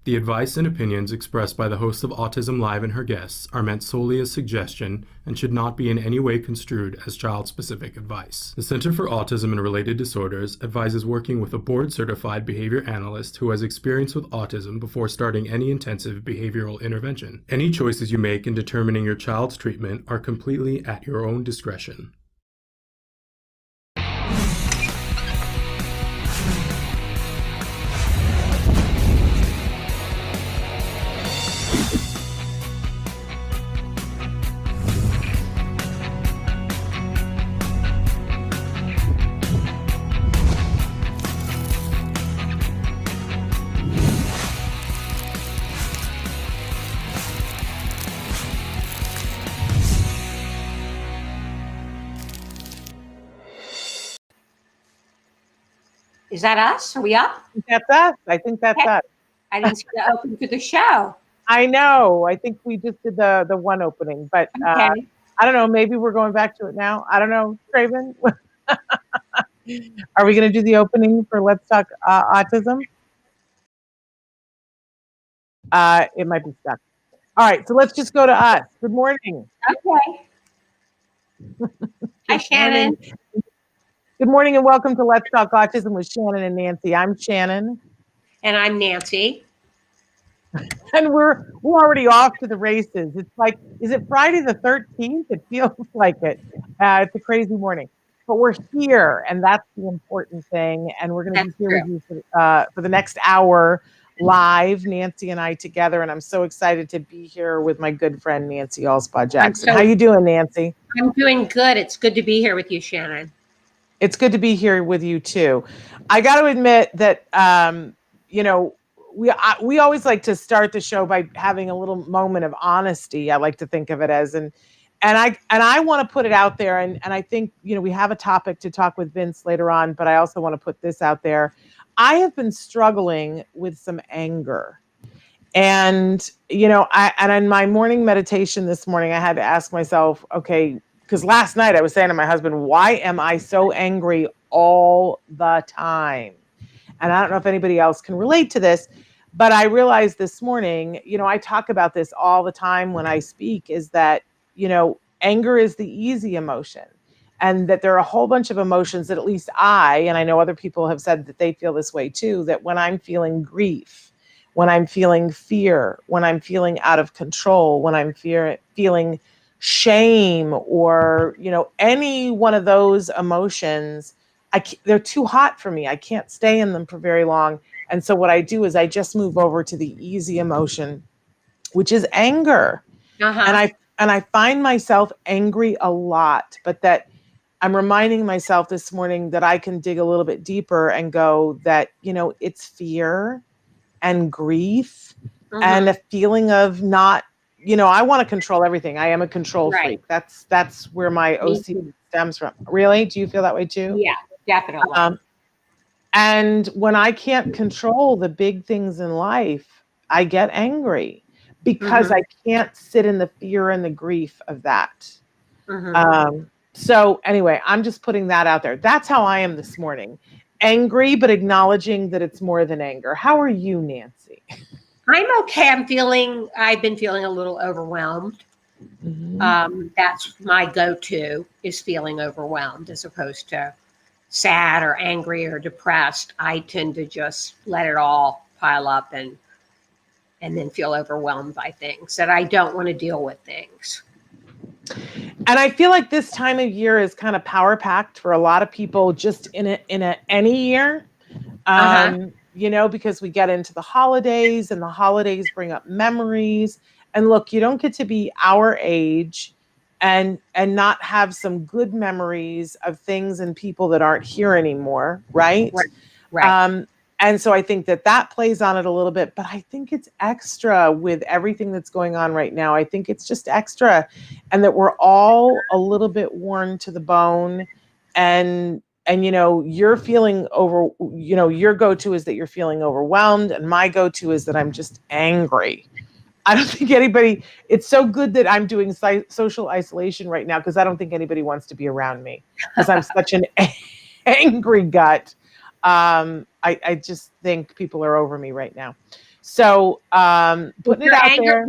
The advice and opinions expressed by the host of Autism-Live and her guests are meant solely as suggestion and should not be in any way construed as child-specific advice. The Center for Autism and Related Disorders advises working with a board-certified behavior analyst who has experience with autism before starting any intensive behavioral intervention. Any choices you make in determining your child's treatment are completely at your own discretion. Is that us? Are we up? That's us. I think that's us. I didn't see the open for the show. I know. I think we just did the one opening, but Okay. I don't know. Maybe we're going back to it now. I don't know, Craven. Are we going to do the opening for Let's Talk Autism? It might be stuck. All right, so let's just go to us. Good morning. Okay. Hi, Shannon. Good morning and welcome to Let's Talk Autism with Shannon and Nancy. I'm Shannon. And I'm Nancy. And we're already off to the races. It's like, is it Friday the 13th? It feels like it. It's a crazy morning. But we're here, and that's the important thing. And we're going to be here with you for the next hour live, Nancy and I together. And I'm so excited to be here with my good friend, Nancy Alspaugh-Jackson. How you doing, Nancy? I'm doing good. It's good to be here with you, Shannon. It's good to be here with you too. I got to admit that, we always like to start the show by having a little moment of honesty. I like to think of it as, and I want to put it out there. And I think, we have a topic to talk with Vince later on, but I also want to put this out there. I have been struggling with some anger. And, and in my morning meditation this morning, I had to ask myself, okay, because last night I was saying to my husband, why am I so angry all the time? And I don't know if anybody else can relate to this, but I realized this morning, I talk about this all the time when I speak, is that, anger is the easy emotion. And that there are a whole bunch of emotions that at least and I know other people have said that they feel this way too, that when I'm feeling grief, when I'm feeling fear, when I'm feeling out of control, when I'm feeling shame, or any one of those emotions, they're too hot for me. I can't stay in them for very long. And so what I do is I just move over to the easy emotion, which is anger. And I find myself angry a lot, but that I'm reminding myself this morning that I can dig a little bit deeper and go that, it's fear and grief and a feeling of not, I want to control everything. I am a control freak. That's where my OCD stems from. Really? Do you feel that way too? Yeah, definitely. And when I can't control the big things in life, I get angry because I can't sit in the fear and the grief of that. So anyway, I'm just putting that out there. That's how I am this morning. Angry, but acknowledging that it's more than anger. How are you, Nancy? I'm okay. I've been feeling a little overwhelmed. That's my go-to, is feeling overwhelmed as opposed to sad or angry or depressed. I tend to just let it all pile up and then feel overwhelmed by things that I don't want to deal with things. And I feel like this time of year is kind of power packed for a lot of people, just in any year. Because we get into the holidays, and the holidays bring up memories. And look, you don't get to be our age and not have some good memories of things and people that aren't here anymore, right? Right. And so I think that plays on it a little bit, but I think it's extra with everything that's going on right now. I think it's just extra, and that we're all a little bit worn to the bone, and you're feeling your go-to is that you're feeling overwhelmed, and my go-to is that I'm just angry. I don't think anybody, it's so good that I'm doing social isolation right now, because I don't think anybody wants to be around me, because I'm such an angry gut. I just think people are over me right now. So putting it out there.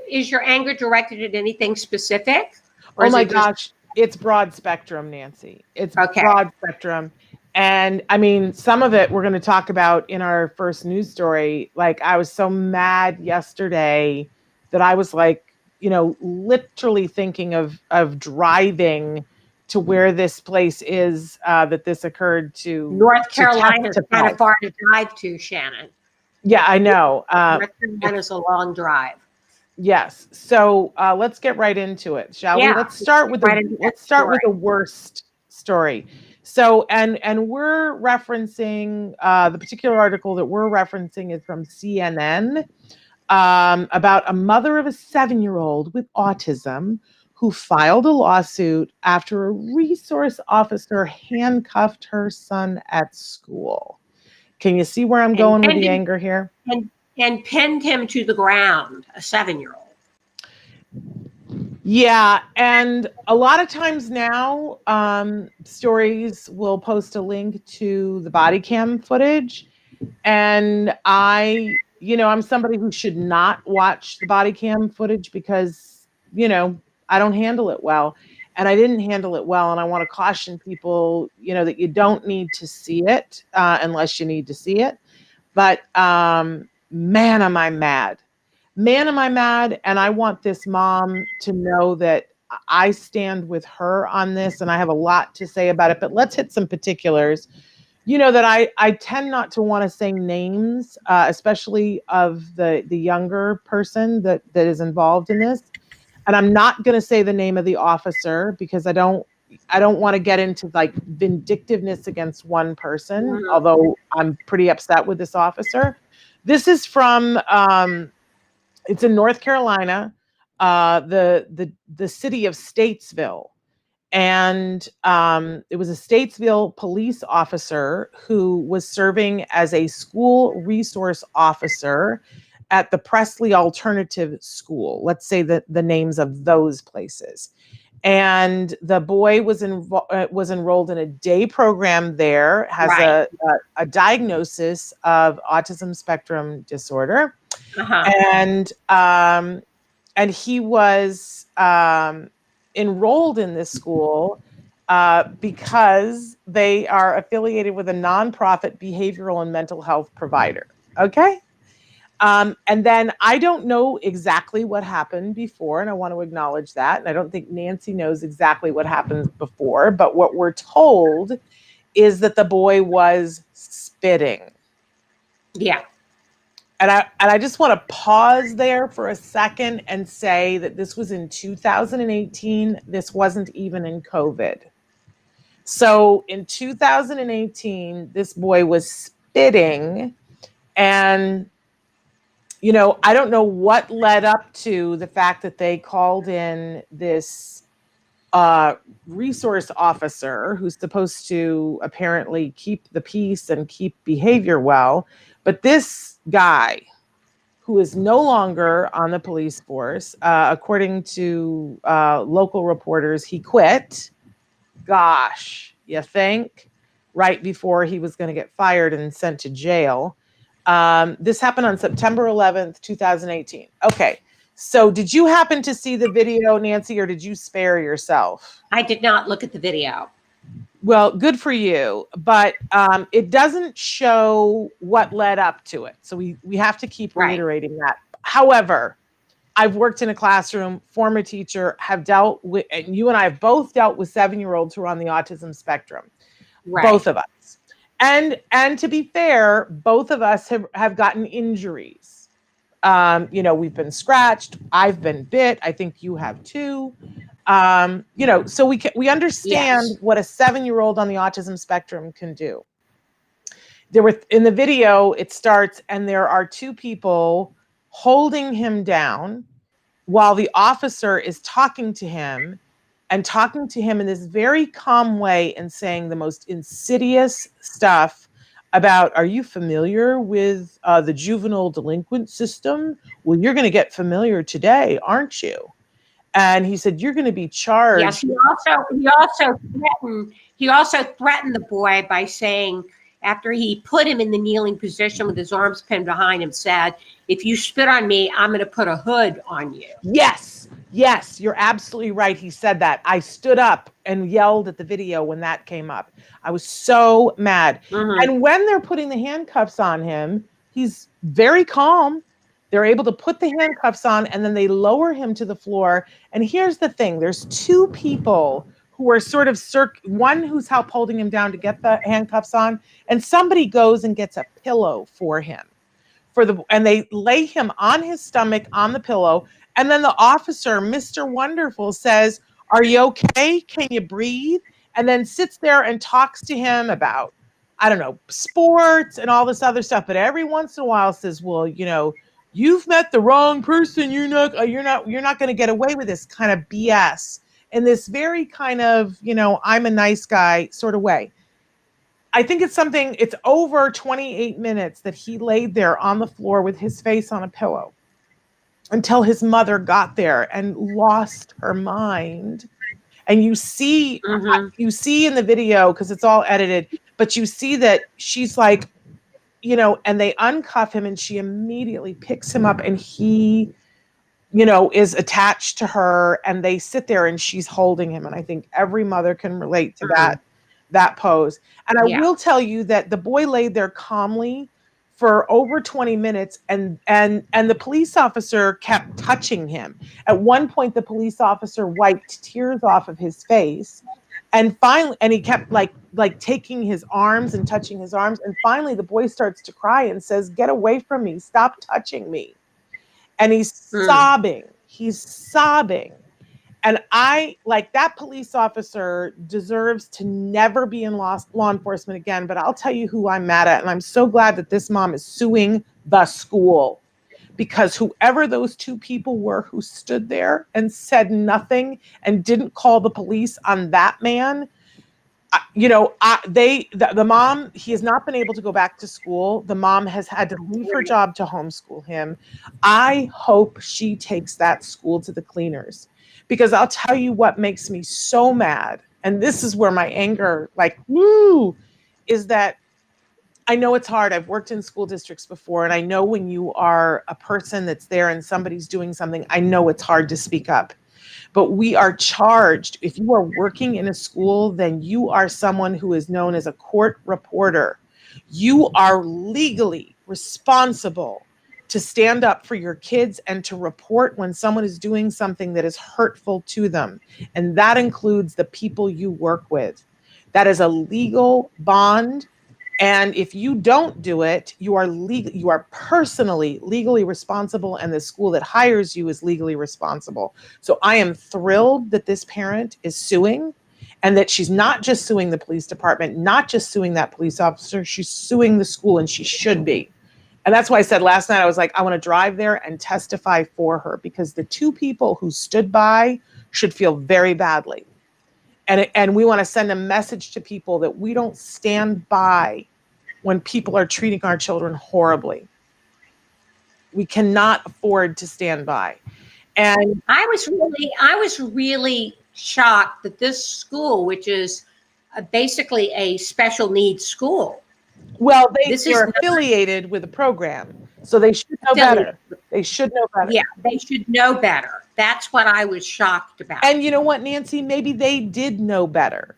Is your anger directed at anything specific? Oh my gosh, it's broad spectrum, Nancy. It's broad spectrum. And I mean, some of it we're going to talk about in our first news story. Like, I was so mad yesterday that I was like, you know, literally thinking of driving to where this place is that this occurred to. North Carolina is kind of far to drive to, Shannon. Yeah, I know. North Carolina is a long drive. Yes. So let's get right into it, shall we? Let's start with the worst story. So, and we're referencing the particular article that we're referencing is from CNN about a mother of a 7-year-old with autism who filed a lawsuit after a resource officer handcuffed her son at school. Can you see where I'm going with the anger here? And pinned him to the ground, a 7-year-old. Yeah, and a lot of times now, stories will post a link to the body cam footage, and I'm somebody who should not watch the body cam footage because, you know, I don't handle it well, and I didn't handle it well, and I want to caution people, you know, that you don't need to see it unless you need to see it. But man, am I mad. Man, am I mad. And I want this mom to know that I stand with her on this, and I have a lot to say about it. But let's hit some particulars. You know that I tend not to want to say names, especially of the younger person that is involved in this. And I'm not going to say the name of the officer because I don't want to get into like vindictiveness against one person, although I'm pretty upset with this officer. This is from it's in North Carolina, the city of Statesville. And it was a Statesville police officer who was serving as a school resource officer at the Presley Alternative School. Let's say the names of those places. And the boy was enrolled in a day program there, has a diagnosis of autism spectrum disorder. And he was enrolled in this school because they are affiliated with a nonprofit behavioral and mental health provider. Okay. And then I don't know exactly what happened before, and I want to acknowledge that. And I don't think Nancy knows exactly what happened before, but what we're told is that the boy was spitting. Yeah. And I just want to pause there for a second and say that this was in 2018. This wasn't even in COVID. So in 2018, this boy was spitting, and you know, I don't know what led up to the fact that they called in this resource officer who's supposed to apparently keep the peace and keep behavior well. But this guy, who is no longer on the police force, according to local reporters, he quit. Gosh, you think? Right before he was going to get fired and sent to jail. This happened on September 11th, 2018. Okay. So did you happen to see the video, Nancy, or did you spare yourself? I did not look at the video. Well, good for you. But it doesn't show what led up to it. So we have to keep reiterating that. However, I've worked in a classroom, former teacher, have dealt with, and you and I have both dealt with 7-year-olds who are on the autism spectrum. Both of us. And to be fair, both of us have gotten injuries. You know, we've been scratched. I've been bit. I think you have too. You know, so we understand what a 7-year-old on the autism spectrum can do. In the video, it starts, and there are two people holding him down while the officer is talking to him in this very calm way and saying the most insidious stuff about, are you familiar with the juvenile delinquent system? Well, you're going to get familiar today, aren't you? And he said, you're going to be charged. Yes, he also threatened the boy by saying, after he put him in the kneeling position with his arms pinned behind him, said, "If you spit on me, I'm going to put a hood on you." Yes, yes, you're absolutely right. He said that. I stood up and yelled at the video when that came up. I was so mad. Mhm. And when they're putting the handcuffs on him, he's very calm. They're able to put the handcuffs on and then they lower him to the floor. And here's the thing, there's two people who are sort of one who's help holding him down to get the handcuffs on, and somebody goes and gets a pillow for him. And they lay him on his stomach on the pillow. And then the officer, Mr. Wonderful, says, "Are you okay? Can you breathe?" And then sits there and talks to him about, I don't know, sports and all this other stuff. But every once in a while says, "Well, you've met the wrong person. You're not going to get away with this," kind of BS in this very kind of, I'm a nice guy sort of way. I think it's over 28 minutes that he laid there on the floor with his face on a pillow until his mother got there and lost her mind. And you see in the video, because it's all edited, but you see that she's like, and they uncuff him and she immediately picks him up and he, is attached to her and they sit there and she's holding him. And I think every mother can relate to that pose. And I will tell you that the boy laid there calmly for over 20 minutes and the police officer kept touching him. At one point, the police officer wiped tears off of his face. And finally, he kept like taking his arms and touching his arms. And finally, the boy starts to cry and says, "Get away from me. Stop touching me." And he's sobbing. He's sobbing. And that police officer deserves to never be in law enforcement again. But I'll tell you who I'm mad at. And I'm so glad that this mom is suing the school, because whoever those two people were who stood there and said nothing and didn't call the police on that man, the mom, he has not been able to go back to school. The mom has had to leave her job to homeschool him. I hope she takes that school to the cleaners, because I'll tell you what makes me so mad. And this is where my anger, is that I know it's hard. I've worked in school districts before, and I know when you are a person that's there and somebody's doing something, I know it's hard to speak up. But we are charged. If you are working in a school, then you are someone who is known as a court reporter. You are legally responsible to stand up for your kids and to report when someone is doing something that is hurtful to them. And that includes the people you work with. That is a legal bond. And if you don't do it, you are personally legally responsible, and the school that hires you is legally responsible. So I am thrilled that this parent is suing, and that she's not just suing the police department, not just suing that police officer, she's suing the school, and she should be. And that's why I said last night, I was like, I want to drive there and testify for her, because the two people who stood by should feel very badly. And we want to send a message to people that we don't stand by when people are treating our children horribly. We cannot afford to stand by. And I was really shocked that this school, which is basically a special needs school. Well, they're affiliated with a program, so they should know better. They should know better. Yeah, they should know better. That's what I was shocked about. And you know what, Nancy? Maybe they did know better.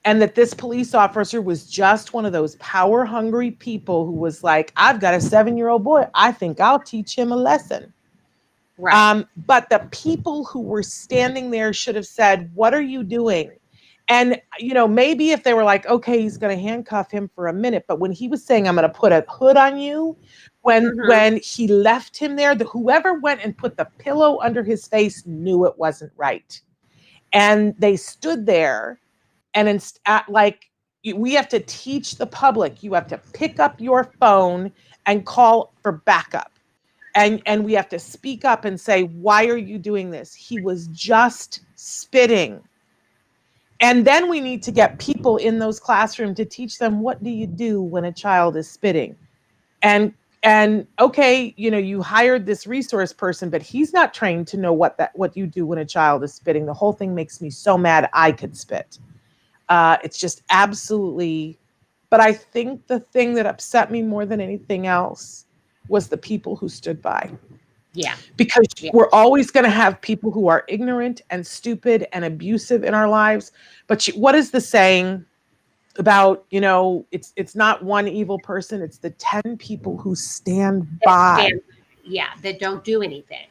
And that this police officer was just one of those power-hungry people who was like, I've got a 7-year-old boy. I think I'll teach him a lesson. Right. But the people who were standing there should have said, what are you doing? And, maybe if they were like, okay, he's going to handcuff him for a minute. But when he was saying, I'm going to put a hood on you, when he left him there, whoever went and put the pillow under his face knew it wasn't right. And they stood there. And we have to teach the public, you have to pick up your phone and call for backup. And we have to speak up and say, why are you doing this? He was just spitting. And then we need to get people in those classrooms to teach them, what do you do when a child is spitting? And okay, you hired this resource person, but he's not trained to know what you do when a child is spitting. The whole thing makes me so mad I could spit. It's just absolutely But I think the thing that upset me more than anything else was the people who stood by. Yeah. Because Yeah. we're always going to have people who are ignorant and stupid and abusive in our lives. But what is the saying about, it's not one evil person, it's the 10 people who stand by. That don't do anything.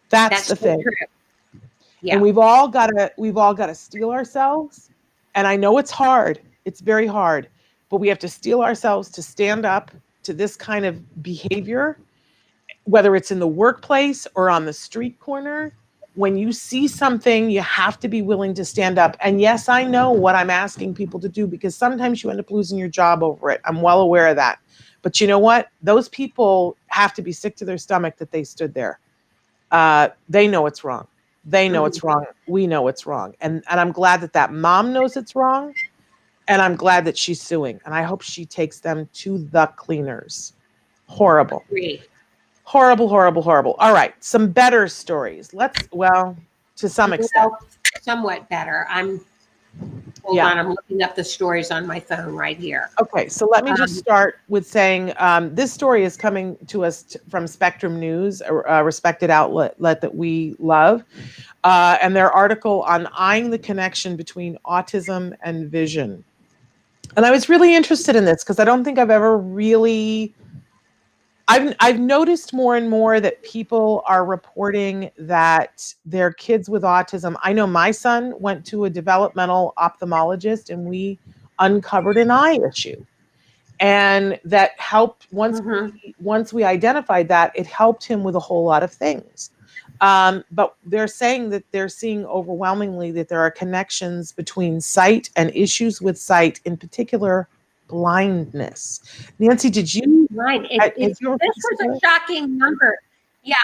That's the so thing. True. Yeah. And we've all got to steel ourselves. And I know it's hard. It's very hard. But we have to steel ourselves to stand up to this kind of behavior, whether it's in the workplace or on the street corner. When you see something, you have to be willing to stand up. And yes, I know what I'm asking people to do, because sometimes you end up losing your job over it. I'm well aware of that. But you know what? Those people have to be sick to their stomach that they stood there. They know it's wrong. They know it's wrong. We know it's wrong. And I'm glad that mom knows it's wrong. And I'm glad that she's suing. And I hope she takes them to the cleaners. Horrible. Agree. Horrible, horrible, horrible. All right. Some better stories. To some extent. Somewhat better. Hold on. I'm looking up the stories on my phone right here. Okay. So let me just start with saying this story is coming to us from Spectrum News, a respected outlet that we love. And their article on eyeing the connection between autism and vision. And I was really interested in this because I don't think I've ever really... I've noticed more and more that people are reporting that their kids with autism... I know my son went to a developmental ophthalmologist and we uncovered an eye issue. And that helped, once we identified that, it helped him with a whole lot of things. But they're saying that they're seeing overwhelmingly that there are connections between sight and issues with sight, in particular blindness. Nancy, did you? Right. This was a shocking number. Yeah,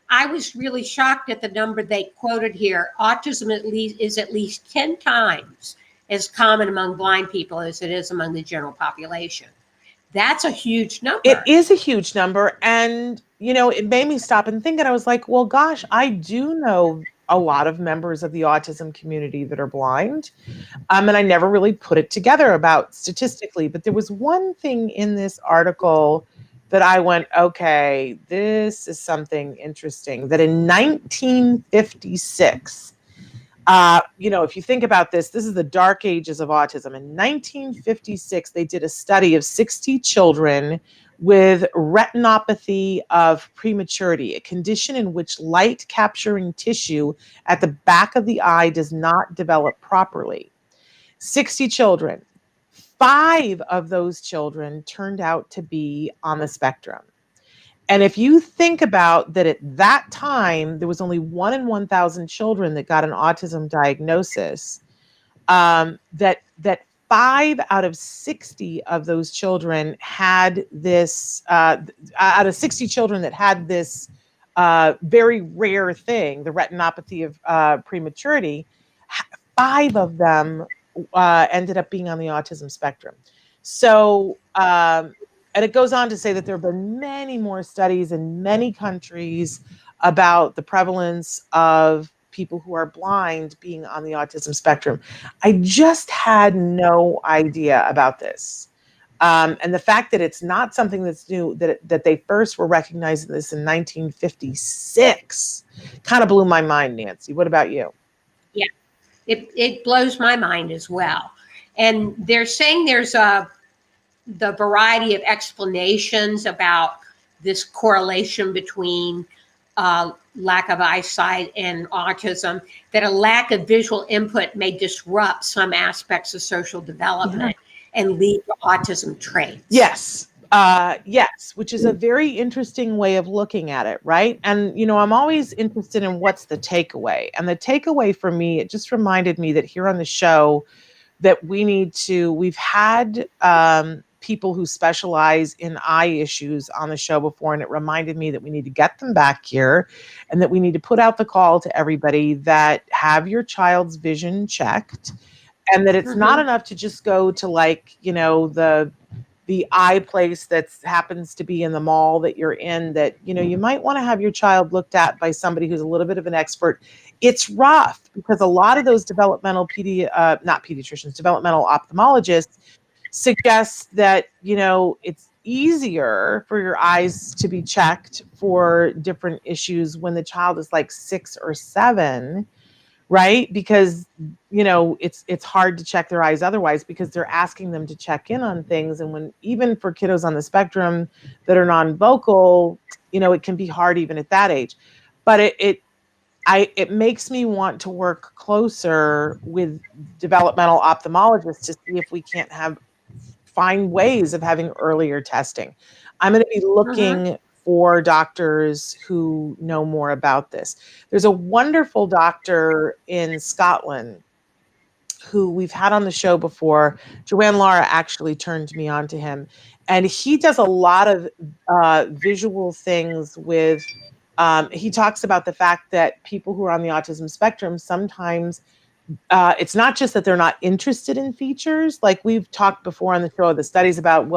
I was really shocked at the number they quoted here. Autism is at least 10 times as common among blind people as it is among the general population. That's a huge number. It is a huge number. And, it made me stop and think. And I was like, well, gosh, I do know a lot of members of the autism community that are blind. And I never really put it together about statistically. But there was one thing in this article that I went, okay, this is something interesting. That in 1956, if you think about this is the dark ages of autism. In 1956, they did a study of 60 children with retinopathy of prematurity, a condition in which light capturing tissue at the back of the eye does not develop properly. 60 children. 5 of those children turned out to be on the spectrum. And if you think about that, at that time, there was only 1 in 1,000 children that got an autism diagnosis, that 5 out of 60 of those children had this, out of 60 children that had this very rare thing, the retinopathy of prematurity, 5 of them ended up being on the autism spectrum. So, and it goes on to say that there have been many more studies in many countries about the prevalence of people who are blind being on the autism spectrum. I just had no idea about this. And the fact that it's not something that's new, that they first were recognizing this in 1956, kind of blew my mind, Nancy. What about you? Yeah, it blows my mind as well. And they're saying there's the variety of explanations about this correlation between lack of eyesight and autism, that a lack of visual input may disrupt some aspects of social development and lead to autism traits. Yes. Yes, which is a very interesting way of looking at it, right? And, I'm always interested in what's the takeaway. And the takeaway for me, it just reminded me that here on the show that we've had people who specialize in eye issues on the show before, and it reminded me that we need to get them back here and that we need to put out the call to everybody that have your child's vision checked, and that it's not enough to just go to the eye place that happens to be in the mall that you're in, that, you might want to have your child looked at by somebody who's a little bit of an expert. It's rough because a lot of those developmental developmental ophthalmologists suggests that, it's easier for your eyes to be checked for different issues when the child is like 6 or 7, right? Because, it's hard to check their eyes otherwise because they're asking them to check in on things. And when, even for kiddos on the spectrum that are non-vocal, it can be hard even at that age. But it makes me want to work closer with developmental ophthalmologists to see if we can't find ways of having earlier testing. I'm going to be looking for doctors who know more about this. There's a wonderful doctor in Scotland who we've had on the show before. Joanne Lara actually turned me on to him. And he does a lot of visual things with, he talks about the fact that people who are on the autism spectrum, sometimes it's not just that they're not interested in features. Like we've talked before on the show, the studies about,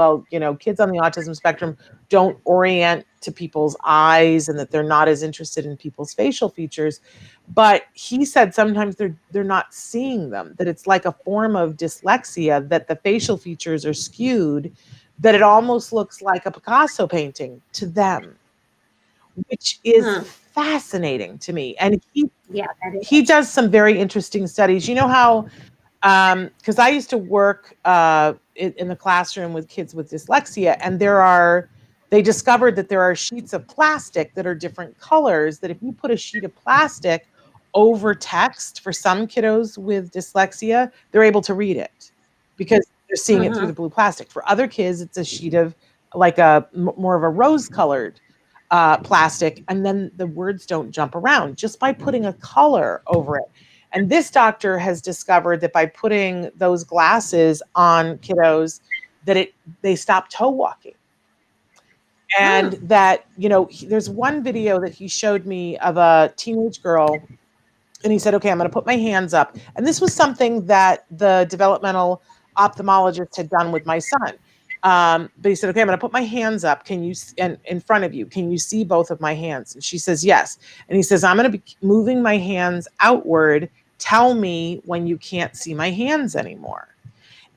kids on the autism spectrum don't orient to people's eyes and that they're not as interested in people's facial features. But he said sometimes they're not seeing them, that it's like a form of dyslexia, that the facial features are skewed, that it almost looks like a Picasso painting to them, which is fascinating to me. And he does some very interesting studies. You know how, because I used to work in the classroom with kids with dyslexia, and they discovered that there are sheets of plastic that are different colors, that if you put a sheet of plastic over text, for some kiddos with dyslexia, they're able to read it because they're seeing it through the blue plastic. For other kids, it's a sheet of like more of a rose-colored plastic, and then the words don't jump around just by putting a color over it. And this doctor has discovered that by putting those glasses on kiddos, that they stop toe walking. And that, there's one video that he showed me of a teenage girl, and he said, okay, I'm going to put my hands up. And this was something that the developmental ophthalmologist had done with my son. But he said, okay, I'm going to put my hands up. Can you, and in front of you, can you see both of my hands? And she says, yes. And he says, I'm going to be moving my hands outward. Tell me when you can't see my hands anymore.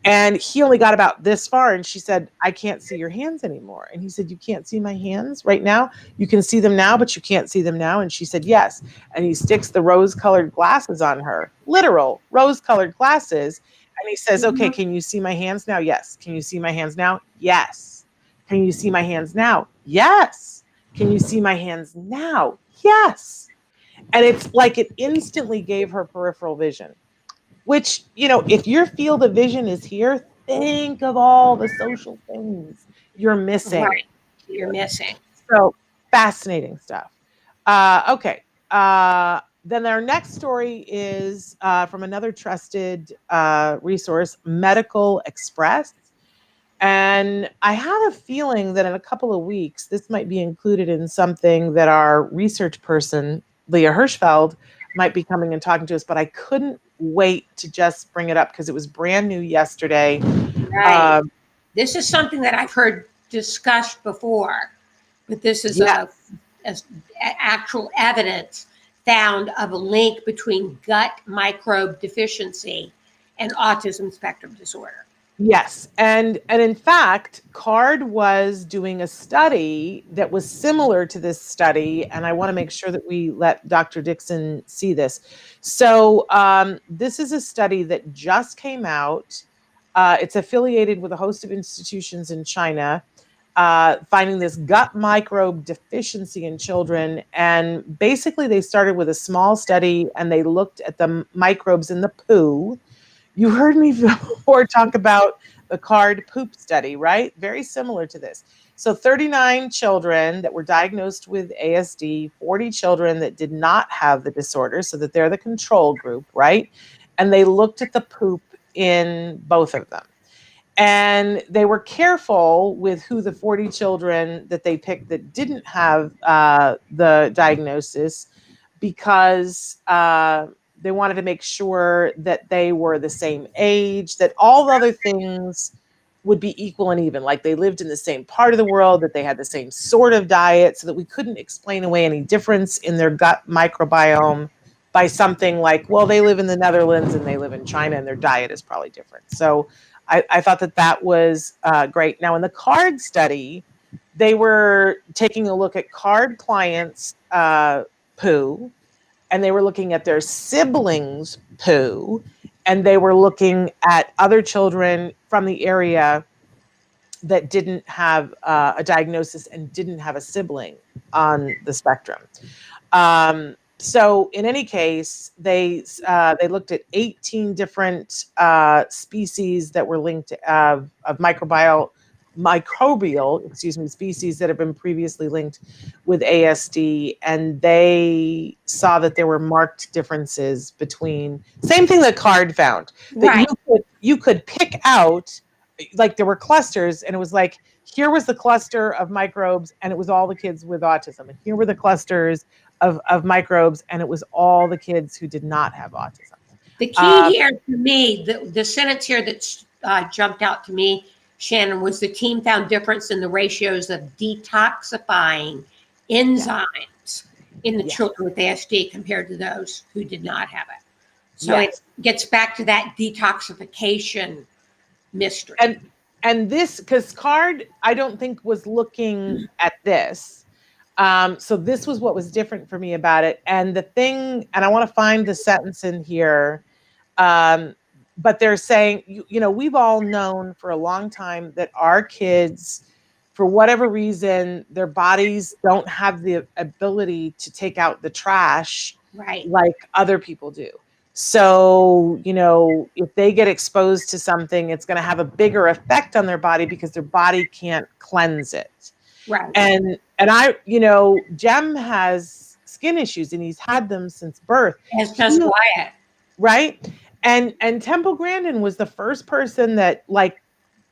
And he only got about this far. And she said, I can't see your hands anymore. And he said, you can't see my hands right now? You can see them now, but you can't see them now. And she said, yes. And he sticks the rose-colored glasses on her, literal rose-colored glasses. And he says, okay, can you see my hands now? Yes. Can you see my hands now? Yes. Can you see my hands now? Yes. Can you see my hands now? Yes. And it's like it instantly gave her peripheral vision, which, if your field of vision is here, think of all the social things you're missing. Right. You're missing. So fascinating stuff. Okay. Then our next story is from another trusted resource, Medical Express. And I have a feeling that in a couple of weeks, this might be included in something that our research person, Leah Hirschfeld, might be coming and talking to us, but I couldn't wait to just bring it up because it was brand new yesterday. Right. This is something that I've heard discussed before, but this is actual evidence found of a link between gut microbe deficiency and autism spectrum disorder. Yes. And in fact, CARD was doing a study that was similar to this study. And I want to make sure that we let Dr. Dixon see this. So this is a study that just came out. It's affiliated with a host of institutions in China, finding this gut microbe deficiency in children. And basically they started with a small study and they looked at the microbes in the poo. You heard me before talk about the CARD poop study, right? Very similar to this. So 39 children that were diagnosed with ASD, 40 children that did not have the disorder, so that they're the control group, right? And they looked at the poop in both of them. And they were careful with who the 40 children that they picked that didn't have the diagnosis, because they wanted to make sure that they were the same age, that all the other things would be equal and even, like they lived in the same part of the world, that they had the same sort of diet, so that we couldn't explain away any difference in their gut microbiome by something like, well, they live in the Netherlands and they live in China and their diet is probably different. So I thought that that was great. Now, in the CARD study, they were taking a look at CARD clients' poo, and they were looking at their siblings' poo, and they were looking at other children from the area that didn't have a diagnosis and didn't have a sibling on the spectrum. So in any case, they looked at 18 different species that were linked of microbial, species that have been previously linked with ASD, and they saw that there were marked differences between, same thing that CARD found, that Right. you could pick out, like there were clusters, and it was like, here was the cluster of microbes, and it was all the kids with autism, and here were the clusters of microbes, and it was all the kids who did not have autism. The key here to me, the sentence here that jumped out to me, Shannon, was the team found difference in the ratios of detoxifying enzymes in the children with ASD compared to those who did not have it. So it gets back to that detoxification mystery. And this, because CARD, I don't think was looking at this. So this was what was different for me about it. And the thing, and I want to find the sentence in here, but they're saying, you know, we've all known for a long time that our kids, for whatever reason, their bodies don't have the ability to take out the trash like other people do. So, you know, if they get exposed to something, it's going to have a bigger effect on their body because their body can't cleanse it. Right. And I, you know, Jem has skin issues and he's had them since birth. As does Wyatt. Right. And Temple Grandin was the first person that like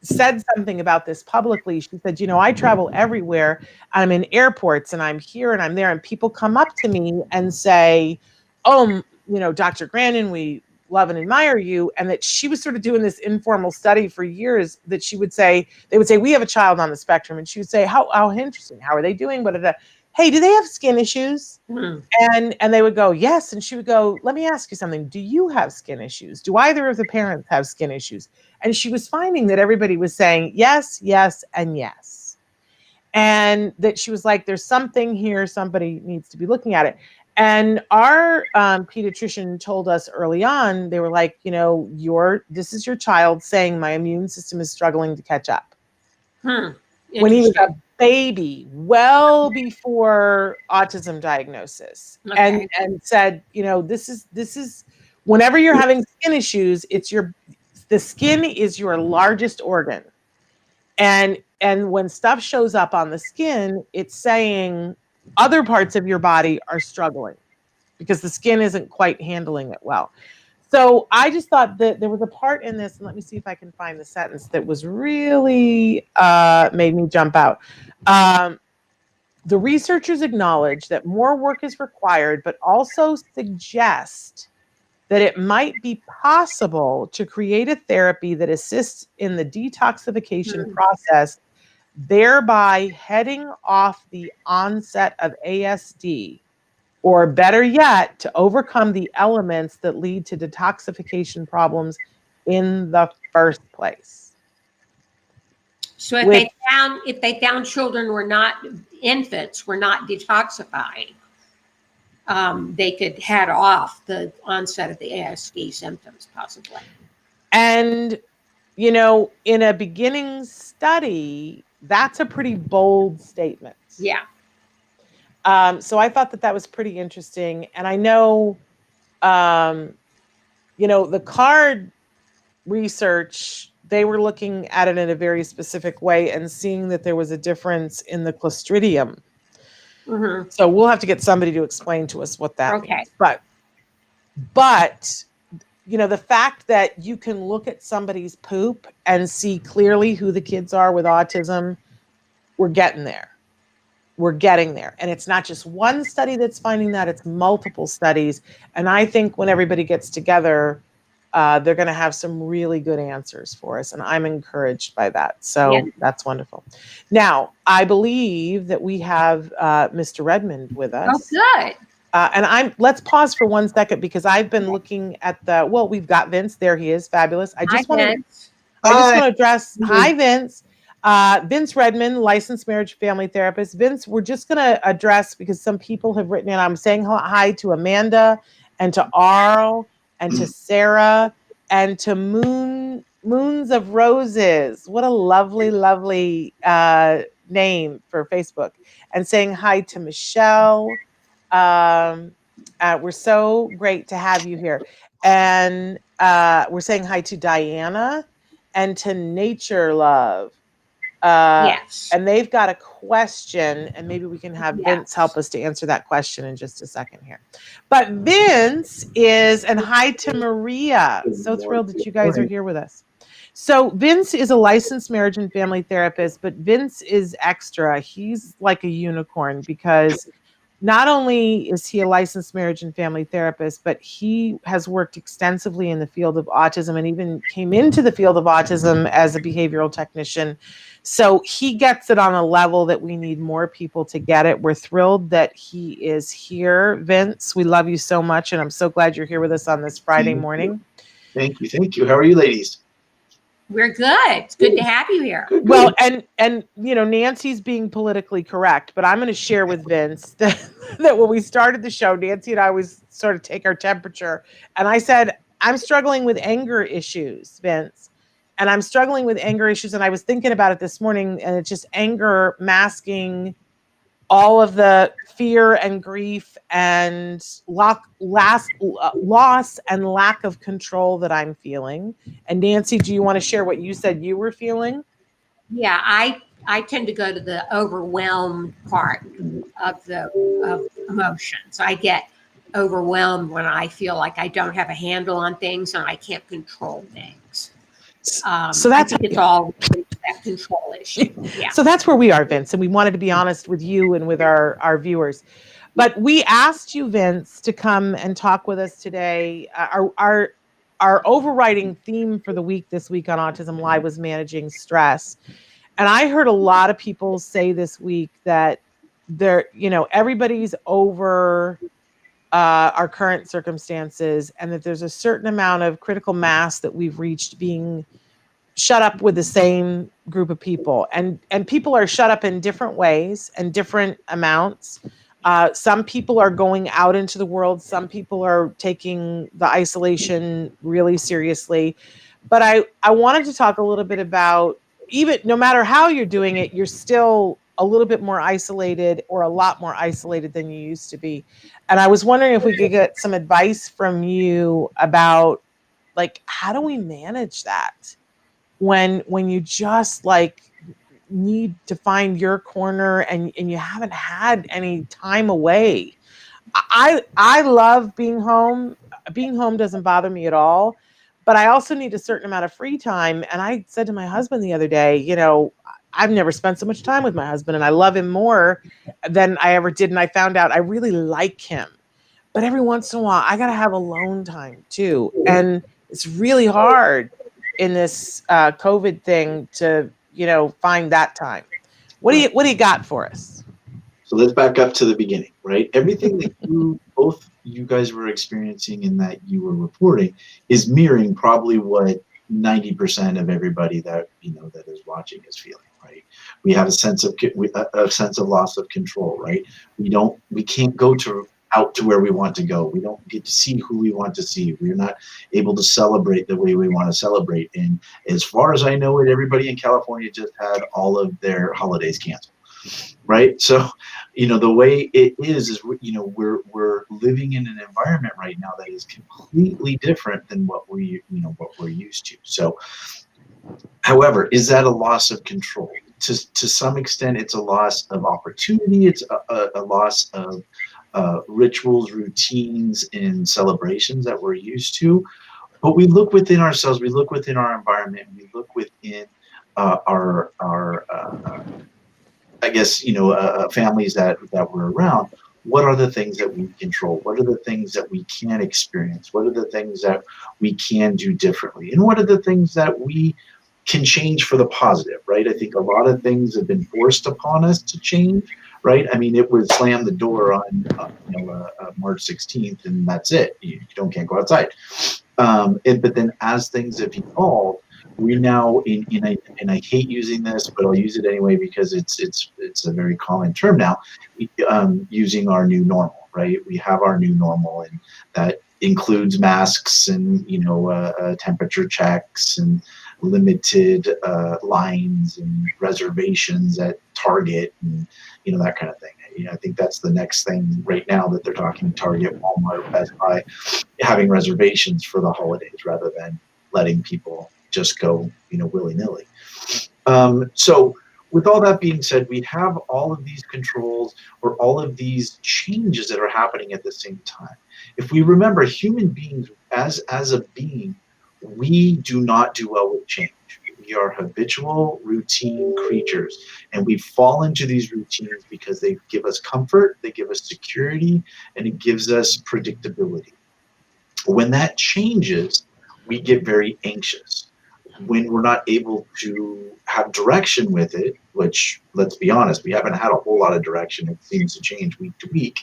said something about this publicly. She said, you know, I travel everywhere. I'm in airports and I'm here and I'm there. And people come up to me and say, oh, you know, Dr. Grandin, we love and admire you. And that she was sort of doing this informal study for years that she would say, they would say, we have a child on the spectrum. And she would say, how interesting. How are they doing? But hey, do they have skin issues? And they would go, yes. And she would go, let me ask you something. Do you have skin issues? Do either of the parents have skin issues? And she was finding that everybody was saying yes, yes, and yes. And that she was like, there's something here. Somebody needs to be looking at it. And our pediatrician told us early on, they were like, you know, this is your child saying my immune system is struggling to catch up. When he was a baby, well before autism diagnosis, and said, you know, this is whenever you're having skin issues, the skin is your largest organ, and when stuff shows up on the skin, it's saying other parts of your body are struggling because the skin isn't quite handling it well. So I just thought that there was a part in this, and let me see if I can find the sentence that was really made me jump out. The researchers acknowledge that more work is required, but also suggest that it might be possible to create a therapy that assists in the detoxification process, thereby heading off the onset of ASD, or better yet, to overcome the elements that lead to detoxification problems in the first place. So if they found children were not infants, were not detoxifying, they could head off the onset of the ASD symptoms possibly. And, you know, in a beginning study, that's a pretty bold statement. Yeah. So I thought that was pretty interesting. And I know, you know, the CARD research, they were looking at it in a very specific way and seeing that there was a difference in the Clostridium. So we'll have to get somebody to explain to us what that means. But, you know, the fact that you can look at somebody's poop and see clearly who the kids are with autism, we're getting there. We're getting there. And it's not just one study that's finding that, it's multiple studies. And I think when everybody gets together, they're going to have some really good answers for us. And I'm encouraged by that. So that's wonderful. Now, I believe that we have Mr. Redmond with us. Oh, good. And let's pause for 1 second because I've been looking at we've got Vince. There he is. Fabulous. I just want to. I just want to address, hi, Vince. Vince Redmond, licensed marriage family therapist. Vince, we're just going to address, because some people have written in, I'm saying hi to Amanda and to Arl and to Sarah and to Moons of Roses. What a lovely, lovely name for Facebook. And saying hi to Michelle. We're so great to have you here. And we're saying hi to Diana and to Nature Love. Yes. And they've got a question, and maybe we can have Vince help us to answer that question in just a second here. But Vince is, and hi to Maria. So thrilled that you guys are here with us. So Vince is a licensed marriage and family therapist, but Vince is extra. He's like a unicorn, because not only is he a licensed marriage and family therapist, but he has worked extensively in the field of autism and even came into the field of autism as a behavioral technician. So he gets it on a level that we need more people to get it. We're thrilled that he is here. Vince, we love you so much, and I'm so glad you're here with us on this Friday morning. Thank you. Thank you. How are you, ladies? We're good. It's good to have you here. Good. Well, and you know, Nancy's being politically correct, but I'm going to share with Vince that when we started the show, Nancy and I always sort of take our temperature, and I said, I'm struggling with anger issues, Vince, and I'm struggling with anger issues, and I was thinking about it this morning, and it's just anger masking all of the fear and grief and loss and lack of control that I'm feeling. And Nancy, do you want to share what you said you were feeling? Yeah, I tend to go to the overwhelmed part of emotions. I get overwhelmed when I feel like I don't have a handle on things and I can't control things. So that's, I think it's all that control issue. Yeah. So that's where we are, Vince, and we wanted to be honest with you and with our viewers. But we asked you, Vince, to come and talk with us today. Our overriding theme for the week this week on Autism Live was managing stress. And I heard a lot of people say this week that everybody's over our current circumstances, and that there's a certain amount of critical mass that we've reached being shut up with the same group of people. And people are shut up in different ways and different amounts. Some people are going out into the world. Some people are taking the isolation really seriously. But I wanted to talk a little bit about, even no matter how you're doing it, you're still a little bit more isolated, or a lot more isolated than you used to be. And I was wondering if we could get some advice from you about, like, how do we manage that when you just like need to find your corner and you haven't had any time away. I love being home. Being home doesn't bother me at all, but I also need a certain amount of free time. And I said to my husband the other day, I've never spent so much time with my husband, and I love him more than I ever did. And I found out I really like him, but every once in a while I got to have alone time too. And it's really hard in this COVID thing to, find that time. What do you got for us? So let's back up to the beginning, right? Everything that both you guys were experiencing and that you were reporting is mirroring probably what 90% of everybody that that is watching is feeling, right? We have a sense of loss of control, right? We can't go out to where we want to go. We don't get to see who we want to see. We're not able to celebrate the way we want to celebrate. And as far as I know it, everybody in California just had all of their holidays canceled, right? So, the way it is we're living in an environment right now that is completely different than what we're used to. So, however, is that a loss of control? To some extent, it's a loss of opportunity. It's a loss of rituals, routines, and celebrations that we're used to. But we look within ourselves, we look within our environment, we look within our families that we're around. What are the things that we control? What are the things that we can experience? What are the things that we can do differently? And what are the things that we can change for the positive, right? I think a lot of things have been forced upon us to change, right? I mean, it would slam the door on March 16th, and that's it. You can't go outside. But then as things have evolved, we now and I hate using this, but I'll use it anyway because it's a very common term now. Using our new normal, right? We have our new normal, and that includes masks and temperature checks and limited lines and reservations at Target and that kind of thing. I think that's the next thing right now that they're talking. Target, Walmart, Best Buy, having reservations for the holidays rather than letting people just go, willy-nilly. So with all that being said, we have all of these controls or all of these changes that are happening at the same time. If we remember, human beings, as a being, we do not do well with change. We are habitual, routine creatures, and we fall into these routines because they give us comfort, they give us security, and it gives us predictability. When that changes, we get very anxious. When we're not able to have direction with it, which, let's be honest, we haven't had a whole lot of direction. It seems to change week to week.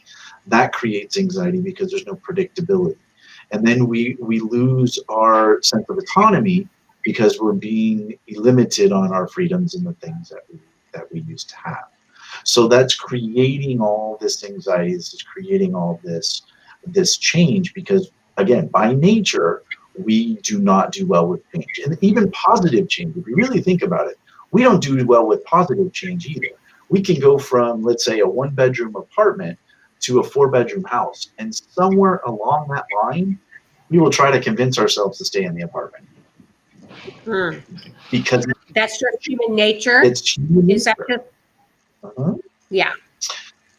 That creates anxiety because there's no predictability. And then we lose our sense of autonomy because we're being limited on our freedoms and the things that we used to have. So that's creating all this anxiety. This is creating all this change because, again, by nature, we do not do well with change. And even positive change, if you really think about it, we don't do well with positive change either. We can go from, let's say, a 1-bedroom apartment to a 4-bedroom house. And somewhere along that line, we will try to convince ourselves to stay in the apartment. Because that's just human nature. It's human nature. Is that just, yeah.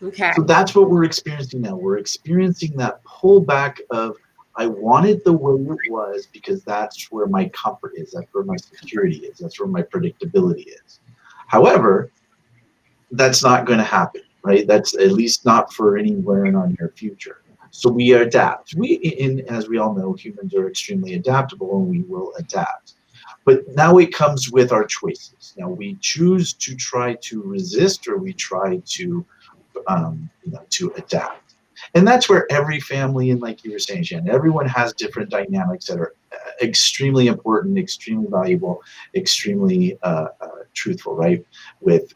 Okay. So that's what we're experiencing now. We're experiencing that pullback of, I want it the way it was because that's where my comfort is. That's where my security is. That's where my predictability is. However, that's not going to happen, right? That's at least not for anywhere in our near future. So we adapt. As we all know, humans are extremely adaptable and we will adapt. But now it comes with our choices. Now we choose to try to resist or we try to adapt. And that's where every family, and like you were saying, Shannon, everyone has different dynamics that are extremely important, extremely valuable, extremely truthful, right? With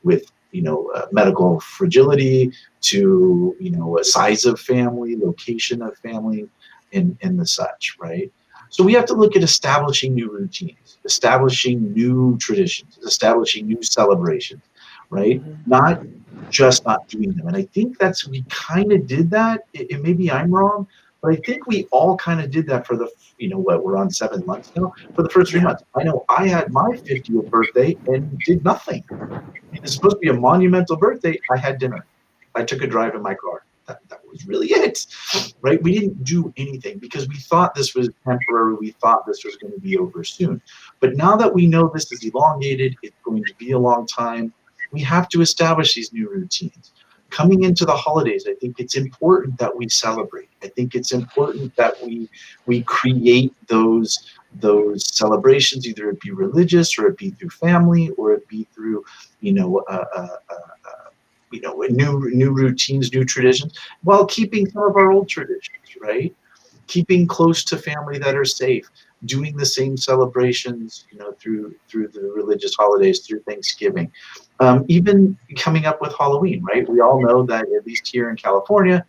medical fragility to, a size of family, location of family, and the such, right? So we have to look at establishing new routines, establishing new traditions, establishing new celebrations, right? Not just not doing them. And I think we kind of did that. It maybe I'm wrong, but I think we all kind of did that for the, we're on 7 months now, for the first 3 months. I know I had my 50th birthday and did nothing. It's supposed to be a monumental birthday. I had dinner. I took a drive in my car. That was really it, right? We didn't do anything because we thought this was temporary. We thought this was going to be over soon. But now that we know this is elongated, it's going to be a long time, we have to establish these new routines. Coming into the holidays, I think it's important that we celebrate. I think it's important that we create those celebrations, either it be religious or it be through family or it be through, new routines, new traditions, while keeping some of our old traditions, right? Keeping close to family that are safe, doing the same celebrations, through the religious holidays, through Thanksgiving, even coming up with Halloween, right? We all know that at least here in California,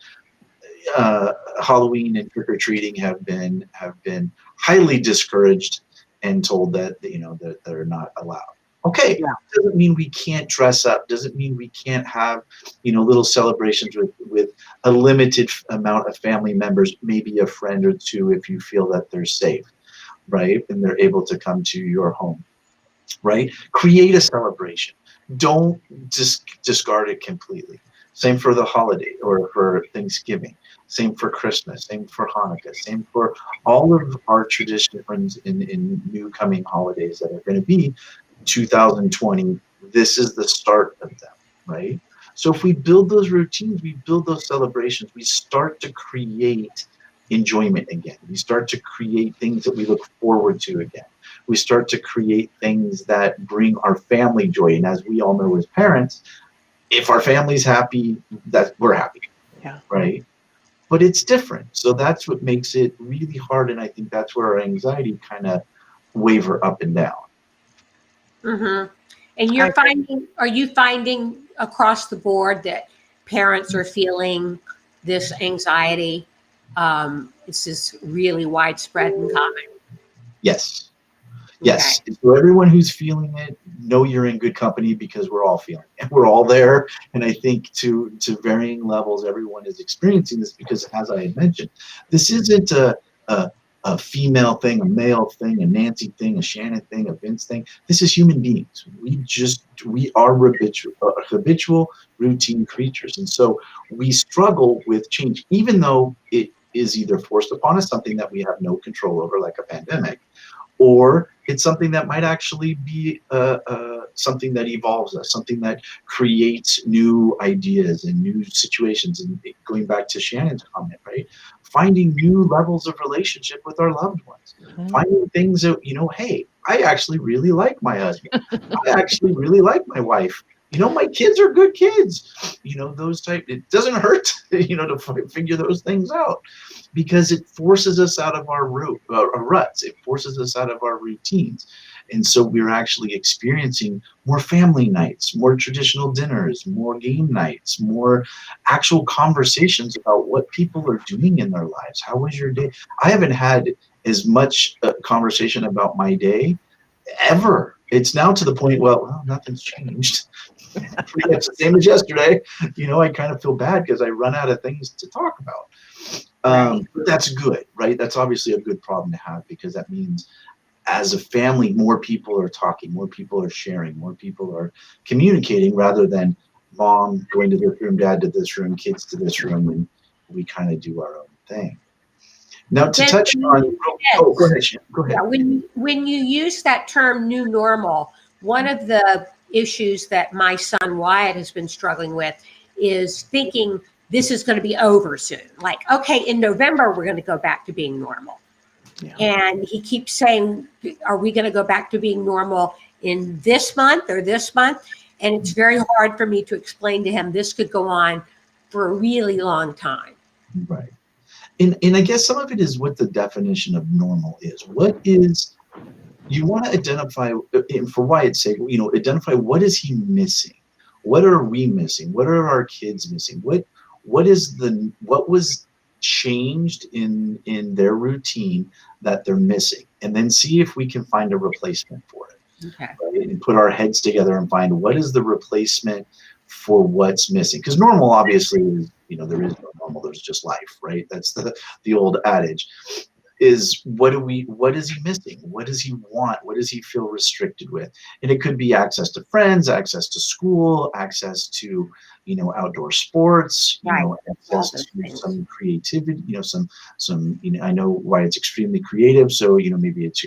Halloween and trick-or-treating have been highly discouraged and told that that they're not allowed. Okay, yeah. Doesn't mean we can't dress up. Doesn't mean we can't have, little celebrations with a limited amount of family members, maybe a friend or two if you feel that they're safe, right? And they're able to come to your home, right? Create a celebration. Don't just discard it completely. Same for the holiday or for Thanksgiving. Same for Christmas. Same for Hanukkah. Same for all of our traditions in new coming holidays that are going to be 2020. This is the start of them, right? So if we build those routines, we build those celebrations, we start to create enjoyment again. We start to create things that we look forward to again. We start to create things that bring our family joy. And as we all know as parents, if our family's happy, that we're happy, right? But it's different. So that's what makes it really hard. And I think that's where our anxiety kind of waver up and down. Mm-hmm. And are you finding across the board that parents are feeling this anxiety? This is really widespread and common. Yes. Okay. Yes. So everyone who's feeling it, know you're in good company, because we're all feeling it. We're all there. And I think to varying levels, everyone is experiencing this, because, as I had mentioned, this isn't a female thing, a male thing, a Nancy thing, a Shannon thing, a Vince thing. This is human beings. We are habitual routine creatures. And so we struggle with change, even though it is either forced upon us, something that we have no control over, like a pandemic, or it's something that might actually be something that evolves us, something that creates new ideas and new situations. And going back to Shannon's comment, right? Finding new levels of relationship with our loved ones. Finding things that, hey, I actually really like my husband. I actually really like my wife. My kids are good kids. Those type. It doesn't hurt, to figure those things out, because it forces us out of our ruts. It forces us out of our routines. And so we're actually experiencing more family nights, more traditional dinners, more game nights, more actual conversations about what people are doing in their lives. How was your day? I haven't had as much conversation about my day ever. It's now to the point, well, nothing's changed. Pretty much the same as yesterday. I kind of feel bad because I run out of things to talk about. But that's good, right? That's obviously a good problem to have, because that means as a family, more people are talking, more people are sharing, more people are communicating, rather than mom going to this room, dad to this room, kids to this room, and we kind of do our own thing. Now, to touch on, go ahead, Shannon. Go ahead. Yeah, when you use that term "new normal," one of the issues that my son Wyatt has been struggling with is thinking this is going to be over soon. Like, okay, in November, we're going to go back to being normal. Yeah. And he keeps saying, are we going to go back to being normal in this month or this month? And it's very hard for me to explain to him this could go on for a really long time. Right. And I guess some of it is what the definition of normal is. What is, you want to identify, for Wyatt's sake, identify what is he missing? What are we missing? What are our kids missing? What was changed in their routine that they're missing? And then see if we can find a replacement for it. Okay. Right? And put our heads together and find what is the replacement for what's missing. Because normal obviously is, there is no normal, there's just life, right? That's the old adage. Is what is he missing? What does he want? What does he feel restricted with? And it could be access to friends, access to school, access to, outdoor sports, access to some creativity, some, I know why it's extremely creative. So, maybe it's,